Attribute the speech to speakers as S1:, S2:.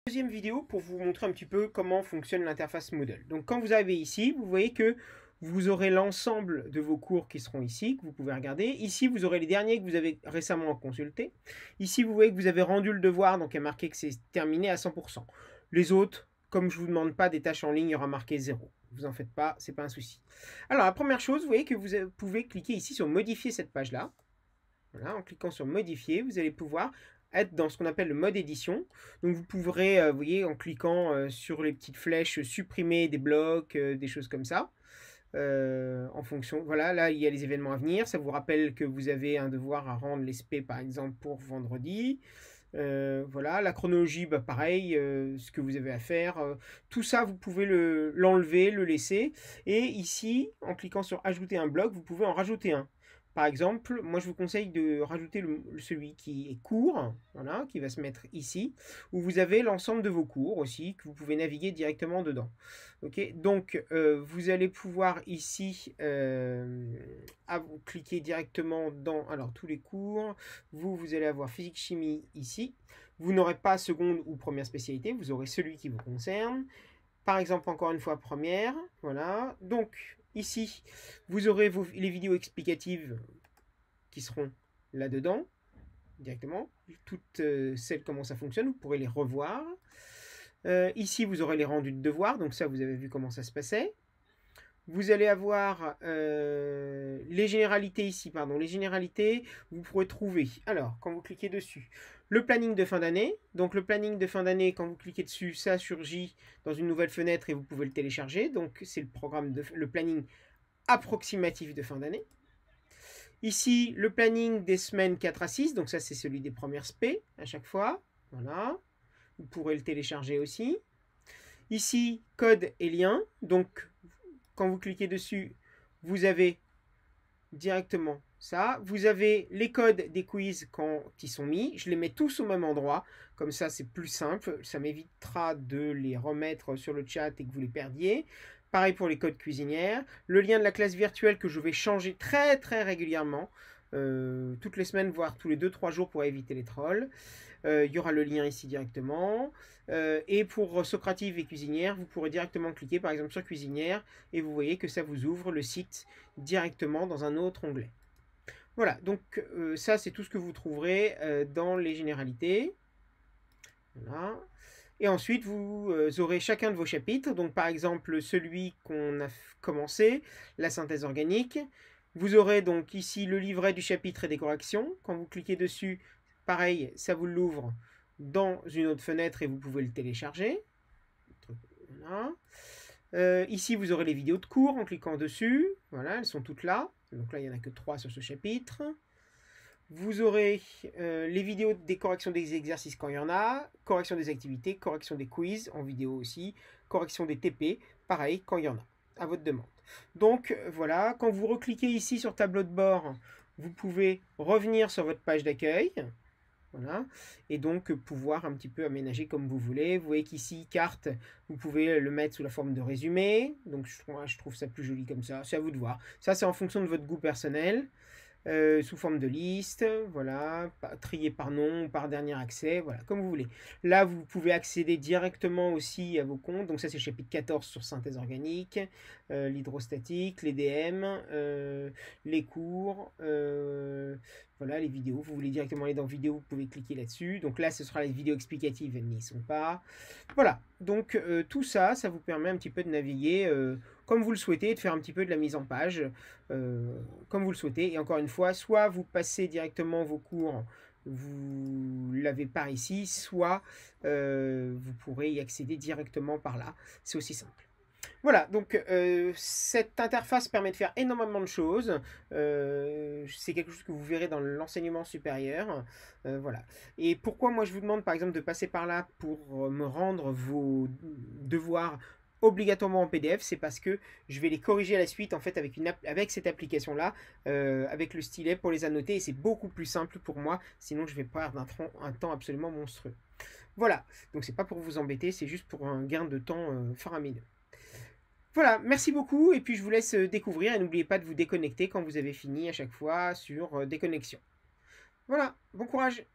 S1: Deuxième vidéo pour vous montrer un petit peu comment fonctionne l'interface Moodle. Donc quand vous arrivez ici, vous voyez que vous aurez l'ensemble de vos cours qui seront ici, que vous pouvez regarder. Ici, vous aurez les derniers que vous avez récemment consultés. Ici, vous voyez que vous avez rendu le devoir, donc il y a marqué que c'est terminé à 100%. Les autres, comme je ne vous demande pas des tâches en ligne, il y aura marqué 0. Vous en faites pas, c'est pas un souci. Alors la première chose, vous voyez que vous pouvez cliquer ici sur modifier cette page-là. Voilà, en cliquant sur modifier, vous allez pouvoir être dans ce qu'on appelle le mode édition. Donc vous pourrez, vous voyez, en cliquant sur les petites flèches, supprimer des blocs, des choses comme ça. En fonction, voilà, là il y a les événements à venir. Ça vous rappelle que vous avez un devoir à rendre les SP par exemple pour vendredi. Voilà, la chronologie, bah, pareil, ce que vous avez à faire. Tout ça, vous pouvez l'enlever, le laisser. Et ici, en cliquant sur ajouter un bloc, vous pouvez en rajouter un. Par exemple, moi je vous conseille de rajouter celui qui est court, voilà, qui va se mettre ici, où vous avez l'ensemble de vos cours aussi, que vous pouvez naviguer directement dedans. Ok, donc vous allez pouvoir ici vous cliquer directement dans tous les cours. Vous allez avoir physique chimie ici. Vous n'aurez pas seconde ou première spécialité, vous aurez celui qui vous concerne. Par exemple, encore une fois, première. Voilà. Donc, ici, vous aurez les vidéos explicatives qui seront là-dedans, directement. Toutes celles, comment ça fonctionne, vous pourrez les revoir. Ici, vous aurez les rendus de devoirs. Donc ça, vous avez vu comment ça se passait. Vous allez avoir les généralités ici, pardon. Les généralités, vous pourrez trouver, alors, quand vous cliquez dessus, le planning de fin d'année. Donc le planning de fin d'année, quand vous cliquez dessus, ça surgit dans une nouvelle fenêtre et vous pouvez le télécharger. Donc c'est le programme, le planning approximatif de fin d'année. Ici, le planning des semaines 4 à 6. Donc ça, c'est celui des premières SP à chaque fois. Voilà. Vous pourrez le télécharger aussi. Ici, code et lien. Donc, quand vous cliquez dessus, vous avez directement ça. Vous avez les codes des quiz quand ils sont mis. Je les mets tous au même endroit. Comme ça, c'est plus simple. Ça m'évitera de les remettre sur le chat et que vous les perdiez. Pareil pour les codes cuisinières. Le lien de la classe virtuelle que je vais changer très très régulièrement. Toutes les semaines, voire tous les 2-3 jours pour éviter les trolls. Il y aura le lien ici directement. Et pour Socrative et cuisinière, vous pourrez directement cliquer par exemple sur cuisinière et vous voyez que ça vous ouvre le site directement dans un autre onglet. Voilà, donc ça c'est tout ce que vous trouverez dans les généralités. Voilà. Et ensuite, vous aurez chacun de vos chapitres. Donc par exemple, celui qu'on a commencé, la synthèse organique. Vous aurez donc ici le livret du chapitre et des corrections. Quand vous cliquez dessus, pareil, ça vous l'ouvre dans une autre fenêtre et vous pouvez le télécharger. Voilà. Ici, vous aurez les vidéos de cours en cliquant dessus. Voilà, elles sont toutes là. Donc là, il n'y en a que 3 sur ce chapitre. Vous aurez les vidéos des corrections des exercices quand il y en a, correction des activités, correction des quiz en vidéo aussi, correction des TP, pareil quand il y en a, à votre demande. Donc voilà, quand vous recliquez ici sur tableau de bord, vous pouvez revenir sur votre page d'accueil. Voilà, et donc pouvoir un petit peu aménager comme vous voulez. Vous voyez qu'ici, carte, vous pouvez le mettre sous la forme de résumé. Donc je trouve ça plus joli comme ça, c'est à vous de voir. Ça, c'est en fonction de votre goût personnel. Sous forme de liste, voilà, trié par nom, par dernier accès, voilà, comme vous voulez. Là, vous pouvez accéder directement aussi à vos comptes. Donc ça, c'est le chapitre 14 sur synthèse organique, l'hydrostatique, les DM, les cours, voilà, les vidéos. Vous voulez directement aller dans vidéo, vous pouvez cliquer là-dessus. Donc là, ce sera les vidéos explicatives, elles n'y sont pas. Voilà, donc tout ça, ça vous permet un petit peu de naviguer comme vous le souhaitez, de faire un petit peu de la mise en page comme vous le souhaitez. Et encore une fois, soit vous passez directement vos cours, vous l'avez par ici, soit vous pourrez y accéder directement par là. C'est aussi simple. Voilà, donc cette interface permet de faire énormément de choses. C'est quelque chose que vous verrez dans l'enseignement supérieur. Voilà. Et pourquoi moi je vous demande par exemple de passer par là pour me rendre vos devoirs obligatoirement en PDF, c'est parce que je vais les corriger à la suite en fait avec cette application là, avec le stylet pour les annoter et c'est beaucoup plus simple pour moi, sinon je vais perdre un temps absolument monstrueux. Voilà, donc c'est pas pour vous embêter, c'est juste pour un gain de temps faramineux. Voilà, merci beaucoup et puis je vous laisse découvrir et n'oubliez pas de vous déconnecter quand vous avez fini à chaque fois sur déconnexion. Voilà, bon courage!